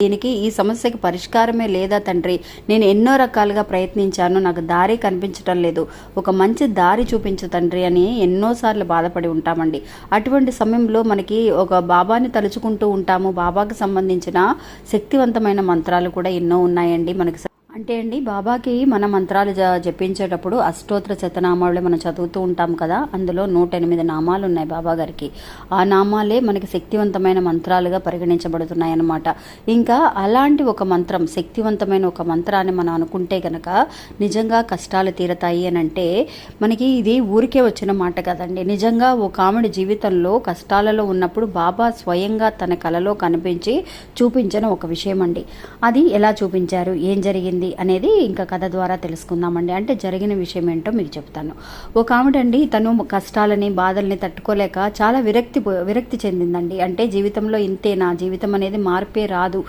దీనికి ఈ సమస్యకి పరిష్కారమే లేదా తండ్రి, నేను ఎన్నో రకాలుగా ప్రయత్నించాను, నాకు దారి కనిపించటం లేదు, ఒక మంచి దారి చూపించు తండ్రి అని ఎన్నోసార్లు బాధపడి ఉంటామండి. అటువంటి సమయంలో మనకి ఒక బాబాని తలుచుకుంటూ ఉంటాము. బాబాకి సంబంధించిన శక్తివంతమైన మంత్రాలు కూడా ఎన్నో ఉన్నాయండి మనకి. అంటే అండి, బాబాకి మన మంత్రాలు జపించేటప్పుడు అష్టోత్తర శతనామాలు మనం చదువుతూ ఉంటాం కదా, అందులో 108 నామాలు ఉన్నాయి బాబా గారికి. ఆ నామాలే మనకి శక్తివంతమైన మంత్రాలుగా పరిగణించబడుతున్నాయి అన్నమాట. ఇంకా అలాంటి ఒక మంత్రం, శక్తివంతమైన ఒక మంత్రాన్ని మనం అనుకుంటే కనుక నిజంగా కష్టాలు తీరతాయి అని అంటే మనకి ఇది ఊరికే వచ్చిన మాట కదండి. నిజంగా ఒక ఆమెడి జీవితంలో కష్టాలలో ఉన్నప్పుడు బాబా స్వయంగా తన కలలో కనిపించి చూపించిన ఒక విషయం అండి. అది ఎలా చూపించారు, ఏం జరిగింది అనేది ఇంకా కథ ద్వారా తెలుసుకుందామండి. అంటే జరిగిన విషయం ఏంటో మీకు చెప్తాను. ఒక ఆవిడండి, తను కష్టాలని బాధల్ని తట్టుకోలేక చాలా విరక్తి చెందిందండి. అంటే జీవితంలో ఇంతే, నా జీవితం అనేది మార్పే రాదు